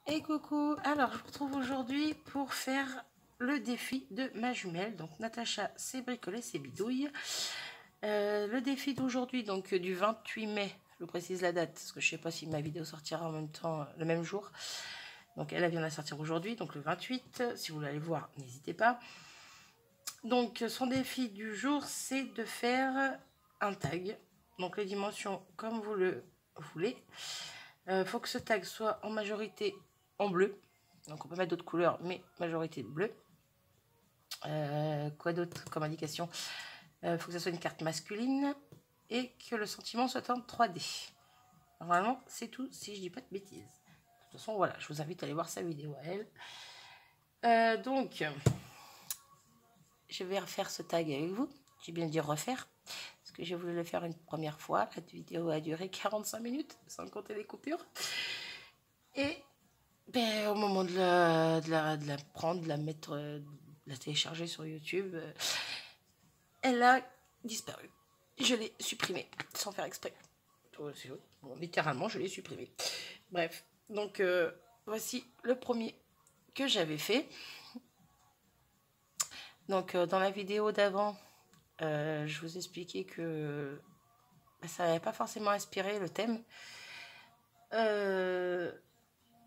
Et coucou, alors je vous retrouve aujourd'hui pour faire le défi de ma jumelle. Donc Natacha s'est bricolé ses bidouilles. Le défi d'aujourd'hui, donc du 28 mai, je vous précise la date, parce que je ne sais pas si ma vidéo sortira en même temps, le même jour. Donc elle vient de la sortir aujourd'hui, donc le 28, si vous voulez aller voir, n'hésitez pas. Donc son défi du jour, c'est de faire un tag. Donc les dimensions comme vous le voulez. Faut que ce tag soit en majorité en bleu. Donc on peut mettre d'autres couleurs, mais majorité bleu. Quoi d'autre comme indication? Faut que ça soit une carte masculine et que le sentiment soit en 3D. Normalement, c'est tout si je dis pas de bêtises. De toute façon, voilà, je vous invite à aller voir sa vidéo à elle. Donc, je vais refaire ce tag avec vous. J'ai bien dit refaire, parce que j'ai voulu le faire une première fois. La vidéo a duré 45 minutes, sans compter les coupures. Et ben, au moment de la prendre, de la mettre, de la télécharger sur YouTube, elle a disparu. Je l'ai supprimée, sans faire exprès. Bon, littéralement, je l'ai supprimée. Bref, donc voici le premier que j'avais fait. Donc dans la vidéo d'avant, je vous expliquais que ça n'avait pas forcément inspiré le thème.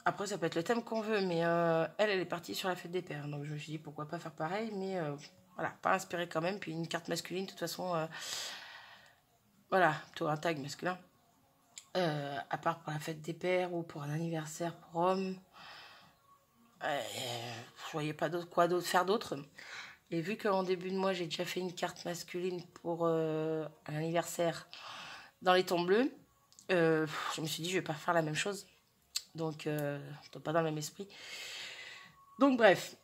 Après, ça peut être le thème qu'on veut, mais elle est partie sur la fête des pères. Donc je me suis dit pourquoi pas faire pareil, mais voilà, pas inspiré quand même. Puis une carte masculine, de toute façon, voilà, plutôt un tag masculin. À part pour la fête des pères ou pour un anniversaire pour homme, je voyais pas quoi d'autre faire d'autre. Et vu qu'en début de mois, j'ai déjà fait une carte masculine pour un anniversaire dans les tons bleus, je me suis dit je vais pas faire la même chose. Donc, pas dans le même esprit. Donc, bref,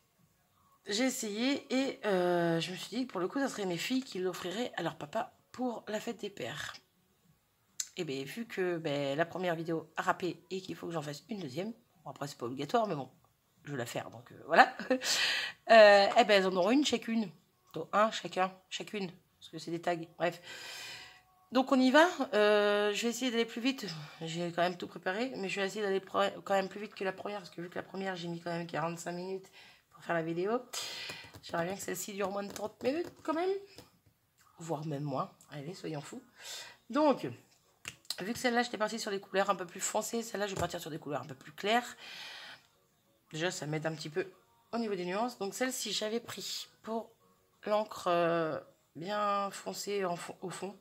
j'ai essayé et je me suis dit que pour le coup, ça serait mes filles qui l'offriraient à leur papa pour la fête des pères. Et bien, vu que la première vidéo a râpé et qu'il faut que j'en fasse une deuxième, bon, après, c'est pas obligatoire, mais bon, je vais la faire, donc voilà. Et ben, elles en auront une chacune. Donc, un chacune, parce que c'est des tags, bref. Donc on y va, je vais essayer d'aller plus vite, j'ai quand même tout préparé, mais je vais essayer d'aller quand même plus vite que la première, parce que vu que la première j'ai mis quand même 45 minutes pour faire la vidéo, j'aimerais bien que celle-ci dure moins de 30 minutes quand même, voire même moins, allez soyons fous. Donc, vu que celle-là j'étais partie sur des couleurs un peu plus foncées, celle-là je vais partir sur des couleurs un peu plus claires. Déjà ça m'aide un petit peu au niveau des nuances, donc celle-ci j'avais pris pour l'encre bien foncée au fond.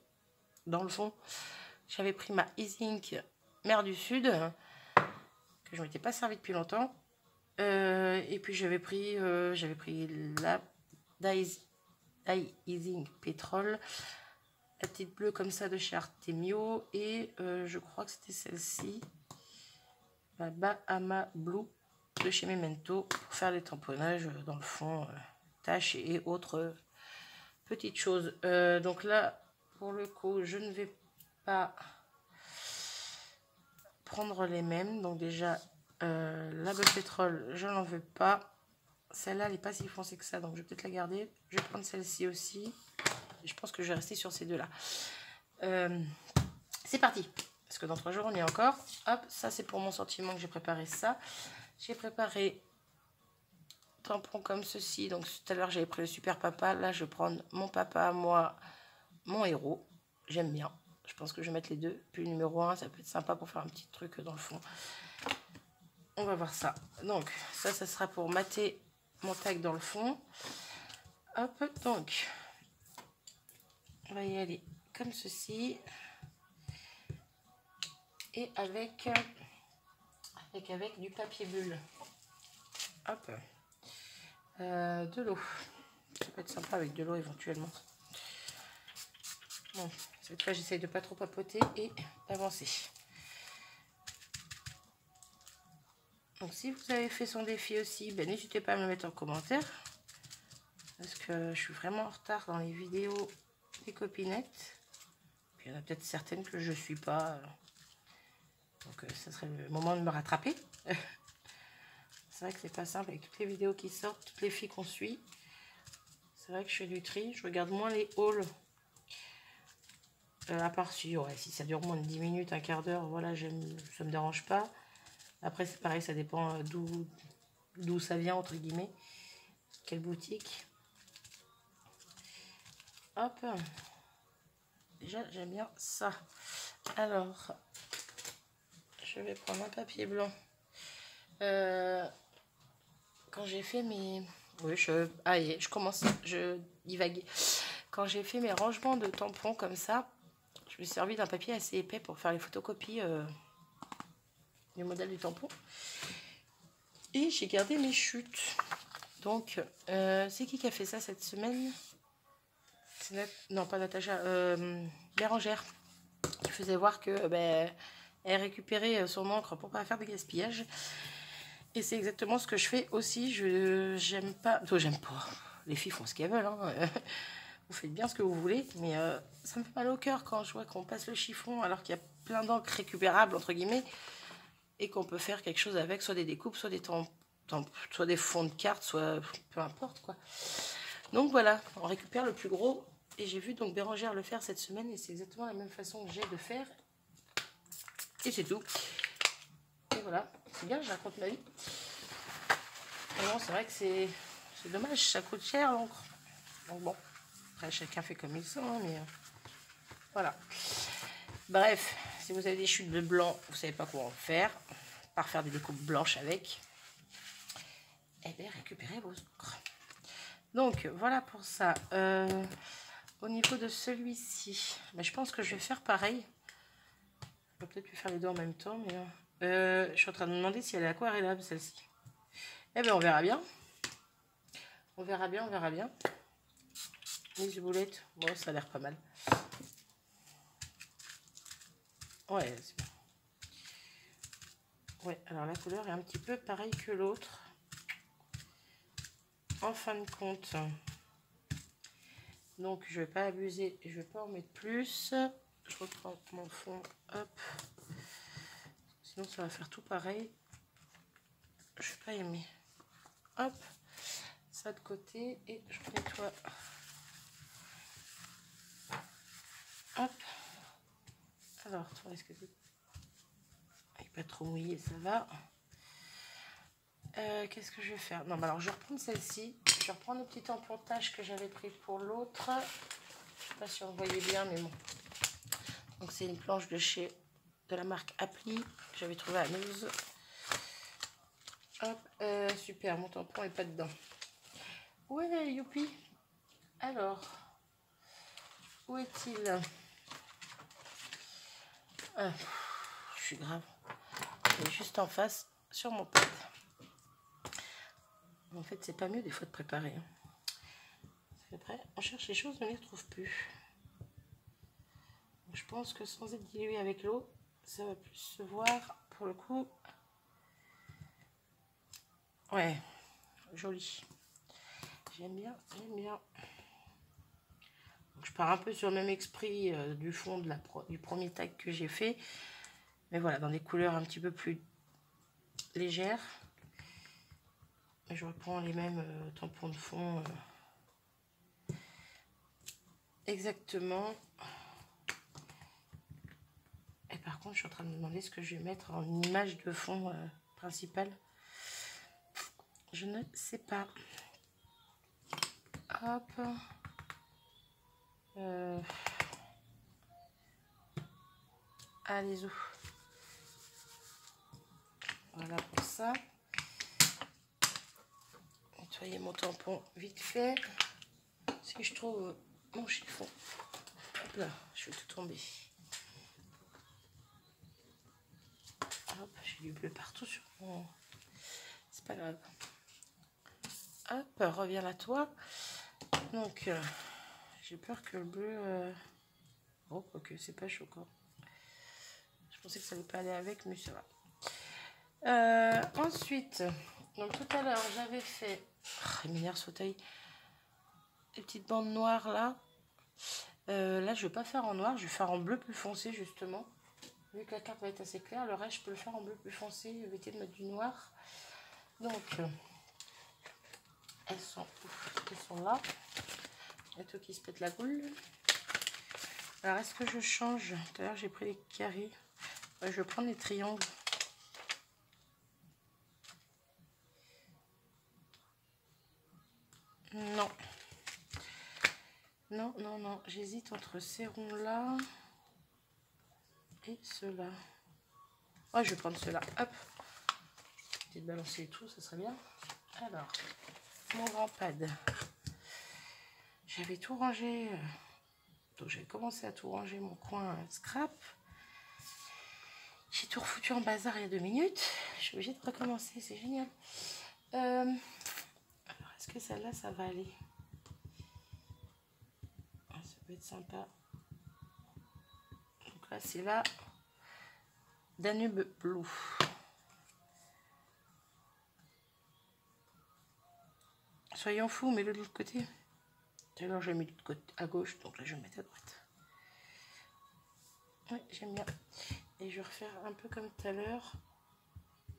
Dans le fond, j'avais pris ma E-Ink Mer du Sud, que je ne m'étais pas servi depuis longtemps. Et puis j'avais pris la E-Ink Pétrole, la petite bleue comme ça de chez Artemio. Et je crois que c'était celle-ci, la Bahama Blue de chez Memento, pour faire les tamponnages dans le fond, taches et autres petites choses. Donc là, pour le coup, je ne vais pas prendre les mêmes. Donc déjà, la bleu pétrole, je n'en veux pas. Celle-là, elle n'est pas si foncée que ça, donc je vais peut-être la garder. Je vais prendre celle-ci aussi. Et je pense que je vais rester sur ces deux-là. C'est parti, parce que dans 3 jours, on y est encore. Hop, ça c'est pour mon sentiment que j'ai préparé ça. J'ai préparé tampon comme ceci. Donc tout à l'heure, j'avais pris le super papa. Là, je vais prendre mon papa, moi, mon héros. J'aime bien. Je pense que je vais mettre les deux. Puis le numéro 1, ça peut être sympa pour faire un petit truc dans le fond. On va voir ça. Donc, ça sera pour mater mon tag dans le fond. Hop, donc, on va y aller comme ceci. Et avec du papier bulle. Hop. De l'eau. Ça peut être sympa avec de l'eau éventuellement. Bon, cette fois, j'essaye de pas trop papoter et d'avancer. Donc, si vous avez fait son défi aussi, n'hésitez pas à me le mettre en commentaire. Parce que je suis vraiment en retard dans les vidéos des copinettes. Puis il y en a peut-être certaines que je ne suis pas. Donc ça serait le moment de me rattraper. C'est vrai que c'est pas simple avec toutes les vidéos qui sortent, toutes les filles qu'on suit. C'est vrai que je fais du tri. Je regarde moins les hauls. À part si ça dure moins de 10 minutes, un quart d'heure, voilà, ça me dérange pas. Après, c'est pareil, ça dépend d'où ça vient, entre guillemets. Quelle boutique. Hop. Déjà, j'aime bien ça. Alors, je vais prendre un papier blanc. Quand j'ai fait mes... Oui, je commence, je divague. Quand j'ai fait mes rangements de tampons comme ça, je me suis servi d'un papier assez épais pour faire les photocopies du modèle du tampon. Et j'ai gardé mes chutes. Donc, c'est qui a fait ça cette semaine? Non, pas Natacha, Bérangère. Qui faisait voir que elle récupérait son encre pour pas faire de gaspillage. Et c'est exactement ce que je fais aussi. J'aime pas. J'aime pas. Les filles font ce qu'elles veulent. Hein. Vous faites bien ce que vous voulez. Mais ça me fait mal au cœur quand je vois qu'on passe le chiffon alors qu'il y a plein d'encre récupérable, entre guillemets. Et qu'on peut faire quelque chose avec, soit des découpes, soit des soit des fonds de cartes, soit peu importe quoi. Donc voilà, on récupère le plus gros. Et j'ai vu donc Bérangère le faire cette semaine. Et c'est exactement la même façon que j'ai de faire. Et c'est tout. Et voilà, c'est bien, je raconte ma vie. C'est vrai que c'est dommage, ça coûte cher l'encre. Donc bon, après chacun fait comme il sent, mais voilà. Bref, si vous avez des chutes de blanc, vous savez pas quoi en faire, par faire des découpes blanches avec, eh bien récupérez vos encres. Donc voilà pour ça. Au niveau de celui-ci, je pense que je vais faire pareil. Je vais peut-être lui faire les deux en même temps, mais je suis en train de me demander si elle est aquarellable celle-ci. Eh bien on verra bien. On verra bien, on verra bien. Les boulettes, bon ça a l'air pas mal. Ouais, c'est bon. Ouais, alors la couleur est un petit peu pareille que l'autre. En fin de compte, donc je vais pas abuser, je vais pas en mettre plus. Je reprends mon fond, hop. Sinon ça va faire tout pareil. Je vais pas aimer. Hop, ça de côté et je nettoie. Hop. Alors, est-ce que c'est pas trop mouillé, ça va. Qu'est-ce que je vais faire? Non, alors je vais reprendre celle-ci. Je vais reprendre le petit tampon tache que j'avais pris pour l'autre. Je sais pas si on voyait bien, mais bon. Donc c'est une planche de la marque Appli que j'avais trouvé à Meuse. Hop, super, mon tampon est pas dedans. Ouais, youpi. Alors, où est-il? Je suis grave. Il est juste en face sur mon pad. En fait, c'est pas mieux des fois de préparer. Après, on cherche les choses, mais on ne les retrouve plus. Donc, je pense que sans être dilué avec l'eau, ça va plus se voir pour le coup. Ouais, joli. J'aime bien, j'aime bien. Donc, je pars un peu sur le même esprit du fond du premier tag que j'ai fait. Mais voilà, dans des couleurs un petit peu plus légères. Et je reprends les mêmes tampons de fond. Exactement. Et par contre, je suis en train de me demander ce que je vais mettre en image de fond principale. Je ne sais pas. Hop. Allez, voilà pour ça. Nettoyer mon tampon vite fait. Si je trouve mon chiffon. Hop là, je vais tout tomber. Hop, j'ai du bleu partout sur mon... C'est pas grave. Hop, reviens à toi. Donc, j'ai peur que le bleu... Oh, quoique, c'est pas choquant. Je pensais que ça allait pas aller avec, mais ça va. Ensuite, donc tout à l'heure, j'avais fait... Oh, il m'énerve ce fauteuil. Les petites bandes noires, là. Là, je vais pas faire en noir. Je vais faire en bleu plus foncé, justement. Vu que la carte va être assez claire, le reste, je peux le faire en bleu plus foncé. Éviter de mettre du noir. Donc, elles sont là. Il y a tout qui se pète la boule. Alors, est-ce que je change? Tout à l'heure, j'ai pris les carrés. Je vais prendre les triangles. Non, non, non. J'hésite entre ces ronds-là et ceux-là. Ouais, je vais prendre ceux-là. Hop. Peut-être balancer tout, ça serait bien. Alors, mon grand pad. J'avais tout rangé. Donc, j'avais commencé à tout ranger mon coin scrap. J'ai tout refoutu en bazar il y a 2 minutes. Je suis obligée de recommencer, c'est génial. Alors, est-ce que celle-là, ça va aller? Ça peut être sympa. Donc là, c'est la Danube Blue. Soyons fous, mets-le de l'autre côté. Tout à l'heure, je l'ai mis de l'autre côté à gauche, donc là, je vais le mettre à droite. Oui, j'aime bien. Et je vais refaire un peu comme tout à l'heure.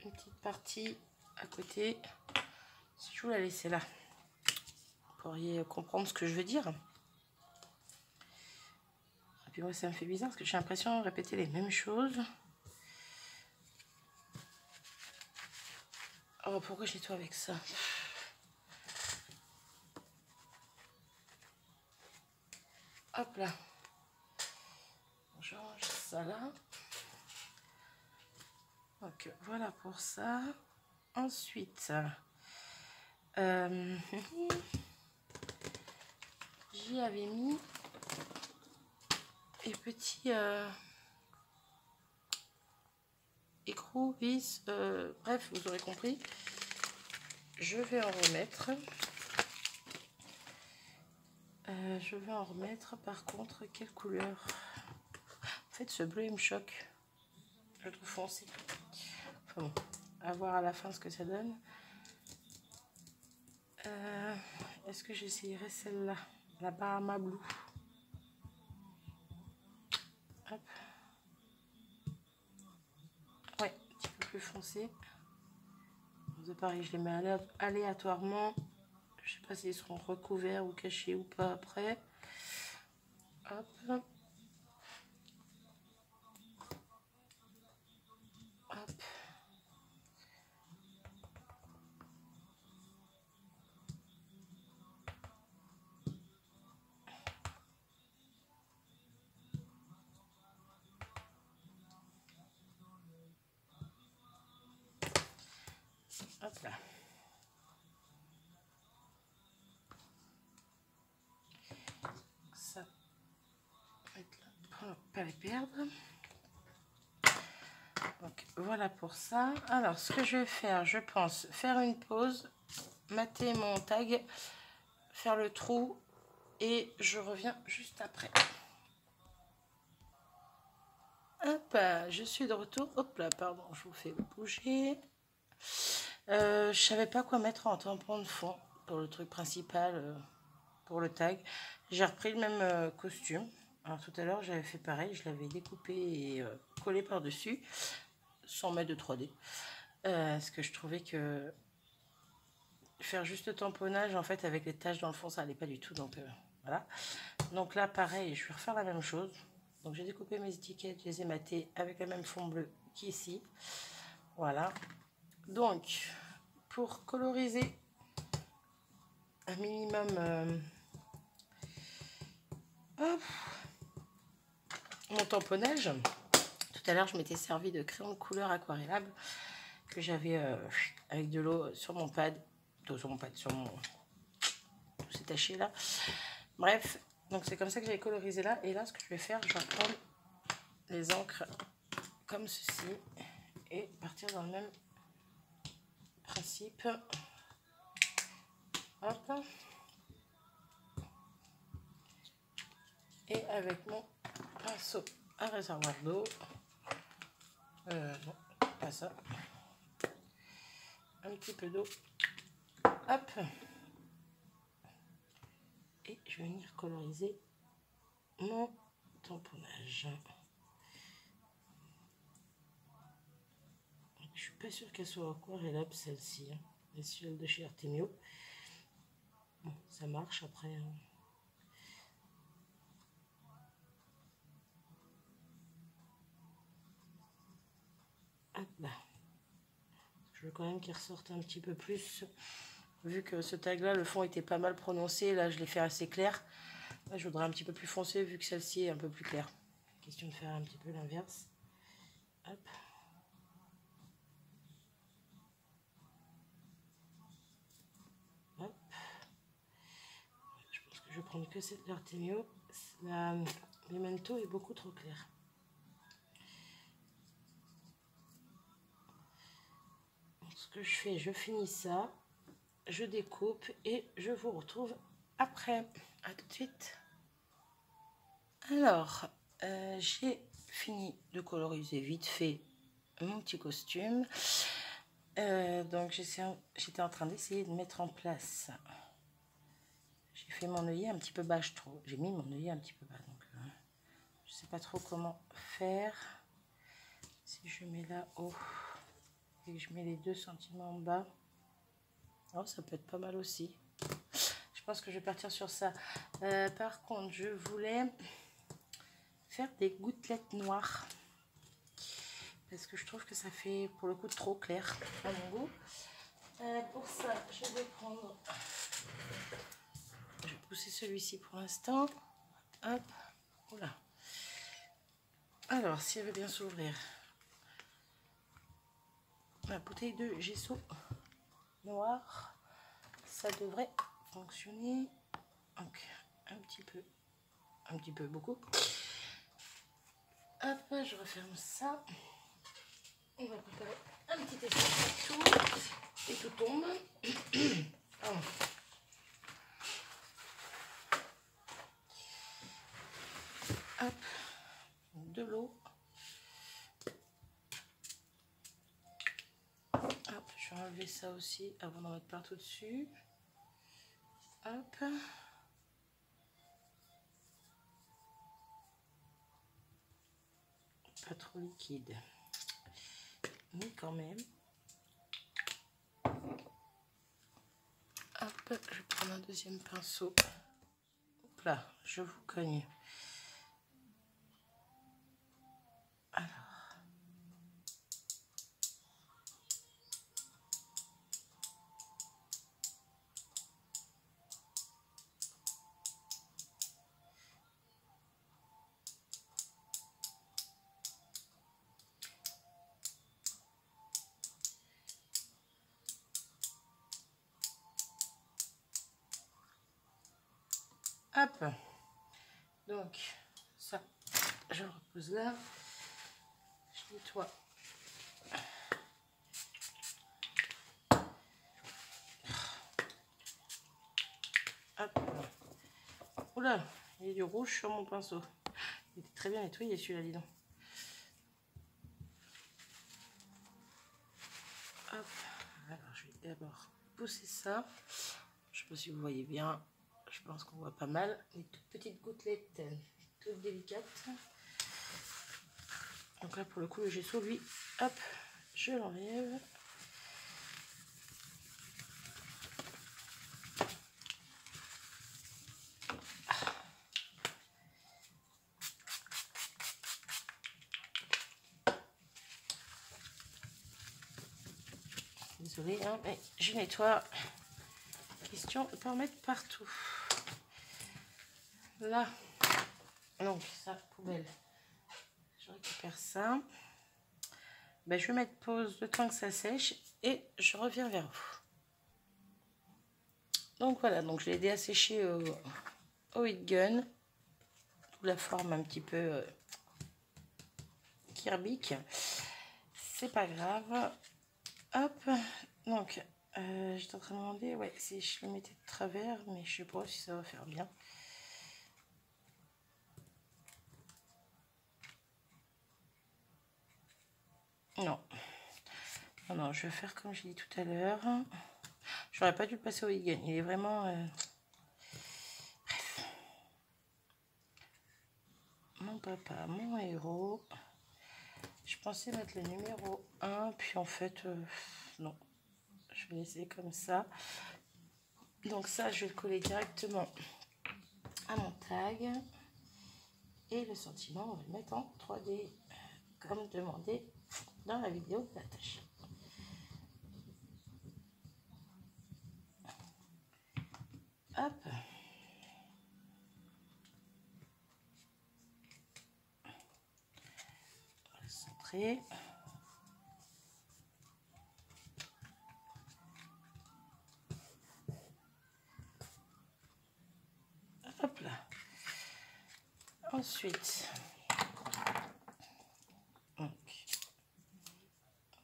Une petite partie à côté. Si je vous la laissais là, vous pourriez comprendre ce que je veux dire. Et puis moi, ça me fait bizarre parce que j'ai l'impression de répéter les mêmes choses. Oh, pourquoi je nettoie avec ça? Hop là. Je range ça là. Donc voilà pour ça. Ensuite, j'y avais mis les petits écrous, vis, bref, vous aurez compris. Je vais en remettre. Je vais en remettre. Par contre, quelle couleur? En fait, ce bleu, il me choque. Je le trouve foncé. Enfin bon, à voir à la fin ce que ça donne. Est-ce que j'essayerai celle-là, la Bahama Blue? Hop. Ouais, un petit peu plus foncé. De pareil, je les mets aléatoirement. Je sais pas s'ils seront recouverts ou cachés ou pas après. Hop. Hop. Hop là. Ça va être là pour pas les perdre. Donc voilà pour ça. Alors ce que je vais faire, je pense faire une pause, mater mon tag, faire le trou et je reviens juste après. Hop, je suis de retour. Hop là, pardon, je vous fais bouger. Je savais pas quoi mettre en tampon de fond pour le truc principal, pour le tag. J'ai repris le même costume. Alors tout à l'heure j'avais fait pareil, je l'avais découpé et collé par dessus sans mettre de 3D. Parce que je trouvais que faire juste le tamponnage en fait avec les taches dans le fond ça allait pas du tout, donc voilà. Donc là pareil, je vais refaire la même chose. Donc j'ai découpé mes étiquettes, je les ai matées avec le même fond bleu qu'ici. Voilà. Donc pour coloriser un minimum mon tamponnage, tout à l'heure je m'étais servi de crayon de couleur aquarellable que j'avais avec de l'eau sur mon pad, sur mon tout s'est taché là. Bref, donc c'est comme ça que j'avais colorisé là. Et là ce que je vais faire, je vais prendre les encres comme ceci et partir dans le même principe. Hop. Et avec mon pinceau à réservoir d'eau, non, pas ça, un petit peu d'eau, hop, et je vais venir coloriser mon tamponnage. Je suis pas sûre qu'elle soit aquarellable celle-ci, hein. Et celle de chez Artemio, bon, ça marche après. Hein. Hop là. Je veux quand même qu'il ressorte un petit peu plus. Vu que ce tag là, le fond était pas mal prononcé, là je l'ai fait assez clair. Là, je voudrais un petit peu plus foncé vu que celle-ci est un peu plus claire. Question de faire un petit peu l'inverse. Hop. Hop. Je pense que je vais prendre que cette l'Artemio. La Memento est beaucoup trop claire. Ce que je fais, je finis ça, je découpe et je vous retrouve après. À tout de suite. Alors, j'ai fini de coloriser vite fait mon petit costume. Donc j'étais en train d'essayer de mettre en place. J'ai fait mon œillet un petit peu bas, je trouve. J'ai mis mon œillet un petit peu bas, donc je sais pas trop comment faire. Si je mets là haut et que je mets les 2 sentiments en bas, oh, ça peut être pas mal aussi. Je pense que je vais partir sur ça. Par contre, je voulais faire des gouttelettes noires parce que je trouve que ça fait pour le coup trop clair à mon goût. Pour ça, je vais prendre, je vais pousser celui-ci pour l'instant. Hop, voilà. Alors, si elle veut bien s'ouvrir, ma bouteille de gesso noir, ça devrait fonctionner. Donc, un petit peu beaucoup. Hop, je referme ça. On va préparer un petit essai tout et tout tombe. Oh. Hop, de l'eau. Hop, je vais enlever ça aussi avant d'en mettre partout dessus. Hop. Pas trop liquide, mais quand même. Hop, je vais prendre un deuxième pinceau. Hop là, je vous cogne. Alors. Hop, donc ça, je le repose là, je nettoie. Hop, oula, il y a du rouge sur mon pinceau. Il était très bien nettoyé celui-là, dis donc. Hop, alors je vais d'abord pousser ça. Je sais pas si vous voyez bien. Je pense qu'on voit pas mal. Des toutes petites gouttelettes, toutes délicates. Donc là, pour le coup, le gesso, lui, hop, je l'enlève. Désolée, hein, mais je nettoie. Question de pas en mettre partout. Là, donc ça, poubelle. Je récupère ça. Ben, je vais mettre pause le temps que ça sèche et je reviens vers vous. Donc voilà, donc je l'ai aidé à sécher au heat gun. Sous la forme un petit peu kirbique. C'est pas grave. Hop, donc j'étais en train de me demander ouais, si je le mettais de travers, mais je sais pas si ça va faire bien. Non. Non, non, je vais faire comme j'ai dit tout à l'heure. J'aurais pas dû le passer au heat gun. Il est vraiment... Bref. Mon papa, mon héros. Je pensais mettre le numéro 1, puis en fait, non. Je vais laisser comme ça. Donc ça, je vais le coller directement à mon tag. Et le sentiment, on va le mettre en 3D, comme demandé dans la vidéo de la tâche. Hop. rentrer. Hop là. Ensuite, donc,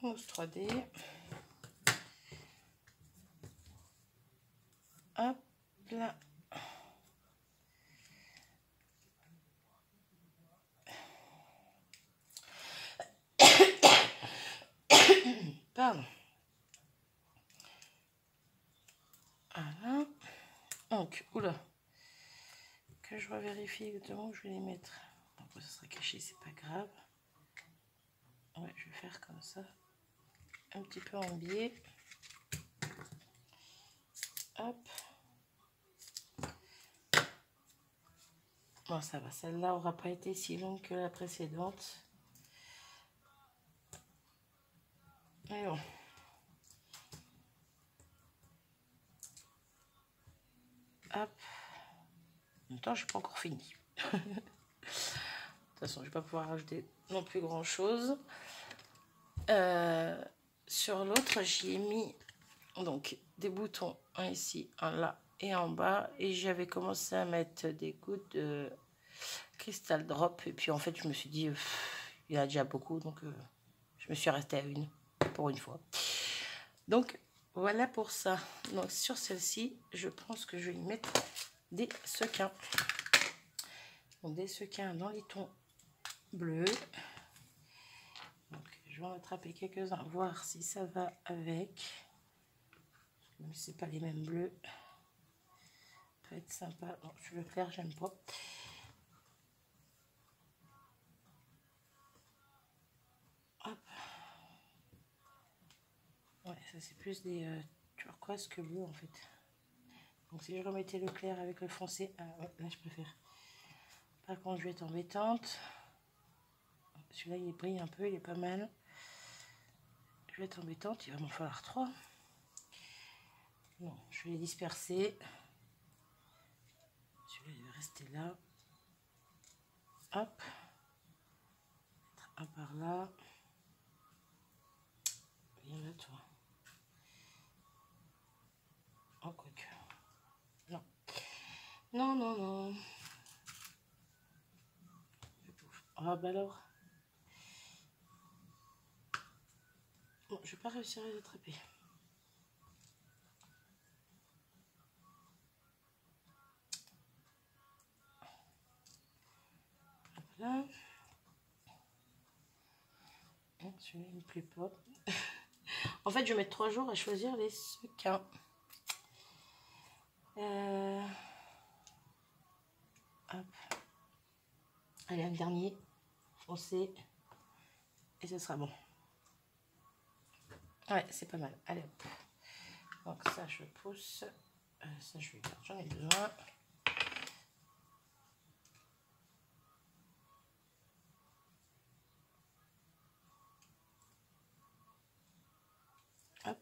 mousse 3D. Hop là. Pardon. Voilà. Donc, oula. Que je revérifie exactement où je vais les mettre. Après, ça sera caché, c'est pas grave. Ouais, je vais faire comme ça. Un petit peu en biais. Hop. Bon, ça va. Celle-là aura pas été si longue que la précédente. Mais bon. Hop. En même temps, je n'ai pas encore fini. De toute façon, je ne vais pas pouvoir rajouter non plus grand-chose. Sur l'autre, j'y ai mis donc des boutons, un ici, un là et en bas. Et j'avais commencé à mettre des gouttes de Crystal Drop. Et puis en fait, je me suis dit, il y en a déjà beaucoup. Donc, je me suis restée à une pour une fois. Donc, voilà pour ça. Donc, sur celle-ci, je pense que je vais y mettre des sequins. Donc, des sequins dans les tons bleus. Donc, je vais en attraper quelques-uns, voir si ça va avec. Même si c'est pas les mêmes bleus. Ça peut être sympa. Non, sur le clair, j'aime pas. Hop. Ouais, ça c'est plus des turquoise que bleu en fait. Donc si je remettais le clair avec le foncé, ouais, là je préfère. Par contre, je vais être embêtante. Celui-là, il brille un peu, il est pas mal. Je vais être embêtante, il va m'en falloir 3. Non, je vais les disperser. Celui-là, il va rester là. Hop. Un par là. Viens là, toi. Oh, quoique. Non. Non, non, non. Ah, bah alors. Bon, je vais pas réussir à les attraper. Hop là. Celui-là, il me plaît pas. En fait, je vais mettre 3 jours à choisir les sequins. Hop. Allez, un dernier. Foncé. Et ce sera bon. Ouais, c'est pas mal. Allez, hop. Donc ça, je pousse. Ça, je vais garder. J'en ai besoin. Hop.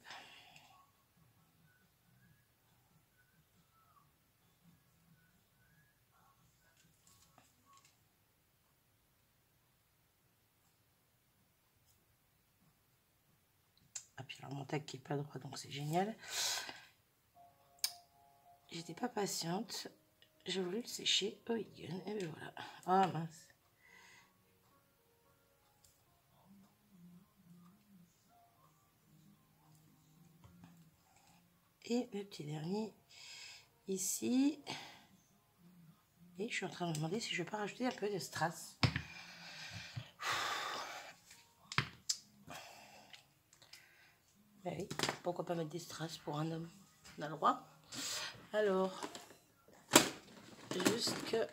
Ah, puis alors mon tag qui est pas droit, donc c'est génial. J'étais pas patiente. J'ai voulu le sécher au Huygen. Et ben voilà. Ah mince. Et le petit dernier ici. Et je suis en train de me demander si je vais pas rajouter un peu de strass. Ben oui, pourquoi pas mettre des strass pour un homme? On a le droit. Alors, juste que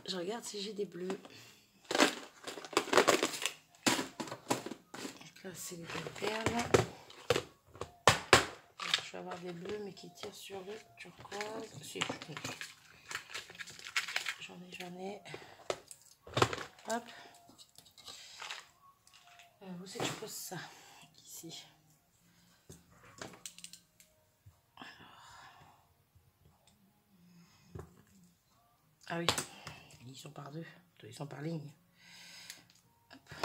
je regarde si j'ai des bleus. Donc là, c'est les deux perles. Je vais avoir des bleus, mais qui tirent sur le turquoise. Si, j'en ai. Hop. Où c'est que je pose ça? Ici. Ah oui, ils sont par deux, ils sont par ligne. Hop.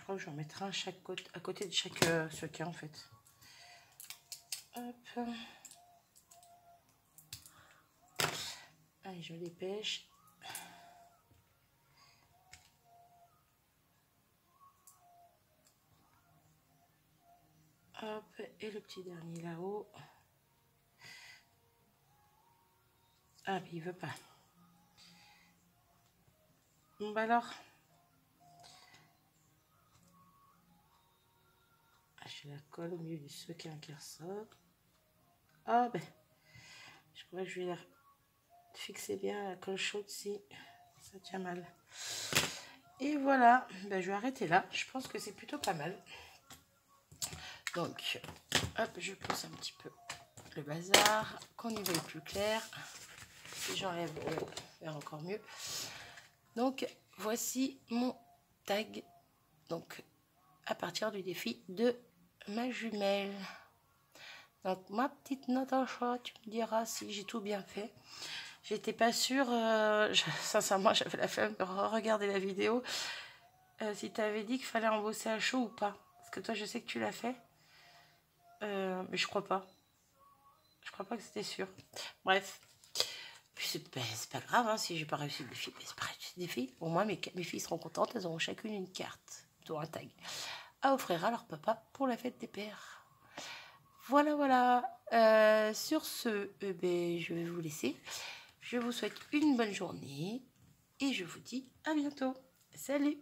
crois que je vais en mettre un à côté de chaque sequin en fait. Hop. Allez, je me dépêche. Hop, et le petit dernier là-haut. Ah, mais il veut pas. Bon, bah alors. J'ai la colle au milieu du sequin qui ressort. Ah, ben. Je crois que je vais la fixer bien la colle chaude si ça tient mal. Et voilà. Ben, je vais arrêter là. Je pense que c'est plutôt pas mal. Donc, hop, je pousse un petit peu le bazar, qu'on y voit plus clair. Si j'enlève, faire encore mieux. Donc, voici mon tag. Donc, à partir du défi de ma jumelle. Donc, ma petite Natacha, tu me diras si j'ai tout bien fait. J'étais pas sûre, sincèrement, j'avais la flemme de regarder la vidéo. Si tu avais dit qu'il fallait embosser à chaud ou pas. Parce que toi, je sais que tu l'as fait. Mais je crois pas. Je crois pas que c'était sûr. Bref. Puis c'est pas grave hein, si j'ai pas réussi le défi. Mais c'est pas réussi le défi. Au moins, mes filles seront contentes. Elles auront chacune une carte, plutôt un tag, à offrir à leur papa pour la fête des pères. Voilà, voilà. Sur ce, ben, je vais vous laisser. Je vous souhaite une bonne journée. Et je vous dis à bientôt. Salut!